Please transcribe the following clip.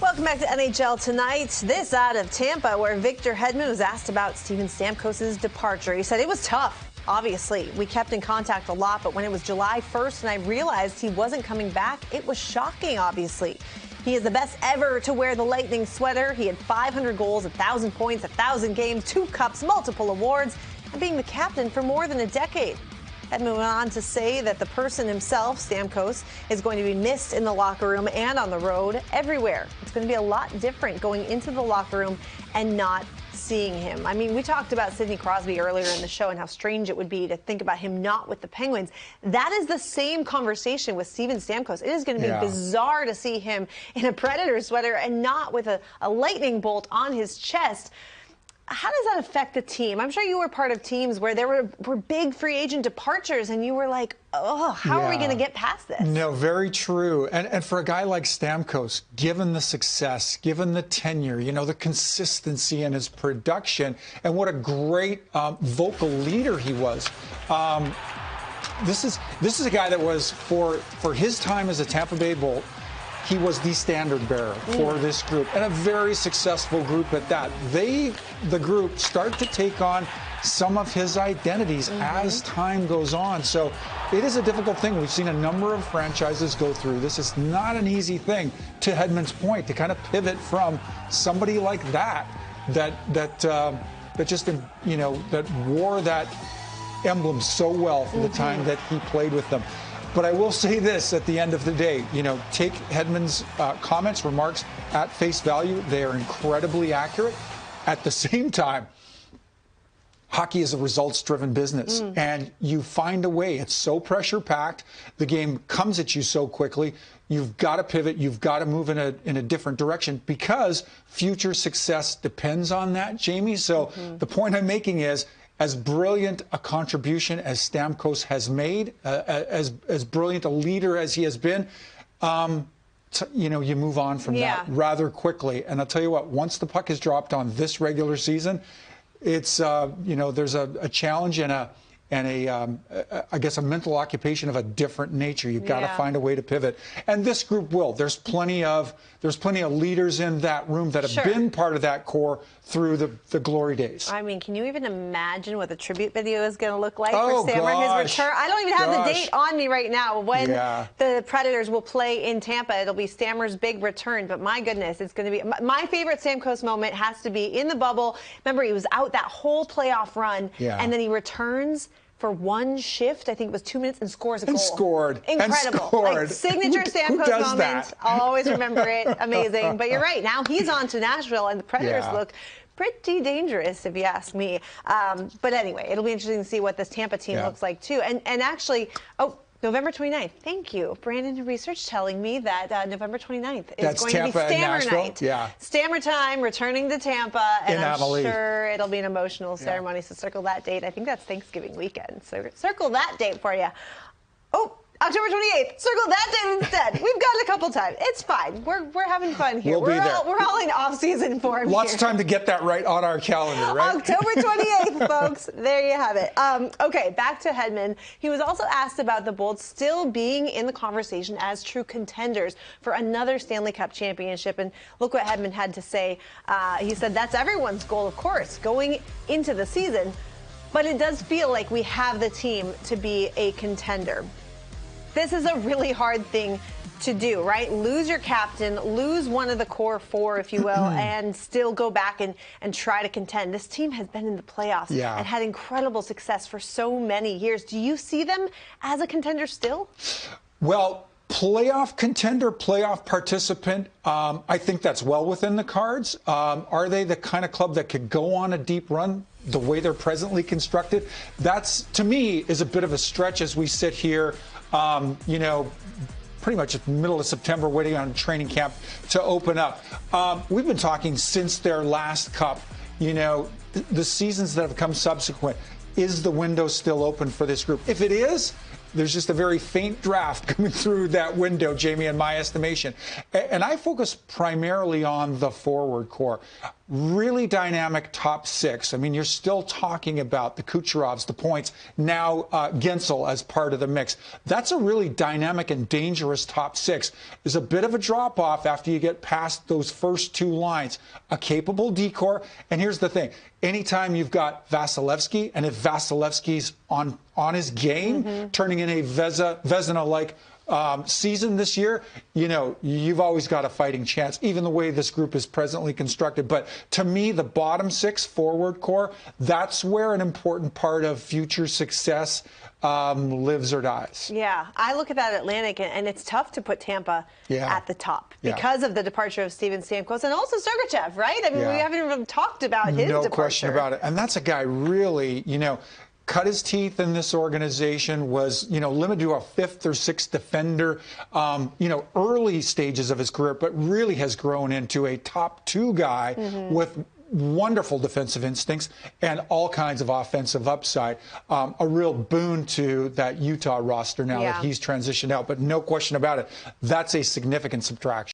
Welcome back to NHL Tonight. This out of Tampa, where Victor Hedman was asked about Steven Stamkos' departure. He said it was tough. Obviously, we kept in contact a lot, but when it was July 1st and I realized he wasn't coming back, it was shocking, obviously. He is the best ever to wear the Lightning sweater. He had 500 goals, 1,000 points, 1,000 games, 2 cups, multiple awards, and being the captain for more than a decade. Hedman went on to say that the person himself, Stamkos, is going to be missed in the locker room and on the road, everywhere. It's going to be a lot different going into the locker room and not seeing him. I mean, we talked about Sidney Crosby earlier in the show and how strange it would be to think about him not with the Penguins. That is the same conversation with Steven Stamkos. It is going to be bizarre to see him in a Predator sweater and not with a lightning bolt on his chest. How does that affect the team? I'm sure you were part of teams where there were big free agent departures and you were like, oh, how are we going to get past this? No, very true. And for a guy like Stamkos, given the success, given the tenure, you know, the consistency in his production, and what a great vocal leader he was. This is a guy that was, for his time as a Tampa Bay Bolt, he was the standard bearer for this group, and a very successful group at that. The group, start to take on some of his identities as time goes on. So it is a difficult thing. We've seen a number of franchises go through this. It's not an easy thing, to Hedman's point, to kind of pivot from somebody like that just, you know, that wore that emblem so well for the time that he played with them. But I will say this at the end of the day, you know, take Hedman's comments, remarks at face value. They are incredibly accurate. At the same time, hockey is a results-driven business, and you find a way. It's so pressure-packed. The game comes at you so quickly. You've got to pivot. You've got to move in a different direction, because future success depends on that, Jamie. So the point I'm making is, as brilliant a contribution as Stamkos has made, as brilliant a leader as he has been, you know, you move on from that rather quickly. And I'll tell you what, once the puck is dropped on this regular season, it's, you know, there's a challenge and I guess a mental occupation of a different nature. You've got to find a way to pivot, and this group will. There's plenty of leaders in that room that have been part of that core through the glory days. I mean, can you even imagine what the tribute video is going to look like for Stammer and his return? I don't even have the date on me right now when the Predators will play in Tampa. It'll be Stammer's big return, but my goodness, it's going to be my favorite Stamkos moment. Has to be in the bubble. Remember, he was out that whole playoff run, and then he returns for one shift, I think it was 2 minutes, and scores a goal. And scored. Incredible. And scored. Like, signature Stamkos moment. That? I'll always remember it. Amazing. But you're right. Now he's on to Nashville, and the Predators look pretty dangerous, if you ask me. But anyway, it'll be interesting to see what this Tampa team looks like, too. And actually, November 29th. Thank you. Brandon Research telling me that November 29th is going to be Stammer night. Stammer time, returning to Tampa, and I'm sure it'll be an emotional ceremony, so circle that date. I think that's Thanksgiving weekend, so circle that date for you. Oh, October 28th. Circle that date instead. We've got it a couple times. It's fine. We're having fun here. We'll be there. We're all in off-season form Lots of time to get that right on our calendar, right? October 28th, folks. There you have it. Okay, back to Hedman. He was also asked about the Bolts still being in the conversation as true contenders for another Stanley Cup championship. And look what Hedman had to say. He said that's everyone's goal, of course, going into the season. But it does feel like we have the team to be a contender. This is a really hard thing to do, right? Lose your captain, lose one of the core four, if you will, and still go back and try to contend. This team has been in the playoffs and had incredible success for so many years. Do you see them as a contender still? Well, playoff contender, playoff participant, I think that's well within the cards. Are they the kind of club that could go on a deep run the way they're presently constructed? That's, to me, is a bit of a stretch as we sit here, you know, pretty much at the middle of September, waiting on training camp to open up. We've been talking since their last cup, you know, the seasons that have come subsequent. Is the window still open for this group? If it is, there's just a very faint draft coming through that window, Jamie, in my estimation. And I focus primarily on the forward core. really dynamic top six. I mean, you're still talking about the Kucherovs, the points, now Gensel as part of the mix. That's a really dynamic and dangerous top six. There's a bit of a drop-off after you get past those first two lines. A capable decor, and here's the thing. Anytime you've got Vasilevsky, and if Vasilevsky's on his game, turning in a Vezina-like season this year, you know, you've always got a fighting chance, even the way this group is presently constructed. But to me, the bottom six forward core, that's where an important part of future success lives or dies. Yeah, I look at that Atlantic, and it's tough to put Tampa at the top because of the departure of Steven Stamkos and also Sergachev, right? I mean, we haven't even talked about his departure. No question about it. And that's a guy really, you know, cut his teeth in this organization, was, you know, limited to a fifth or sixth defender, you know, early stages of his career, but really has grown into a top two guy with wonderful defensive instincts and all kinds of offensive upside. A real boon to that Utah roster now that he's transitioned out. But no question about it, that's a significant subtraction.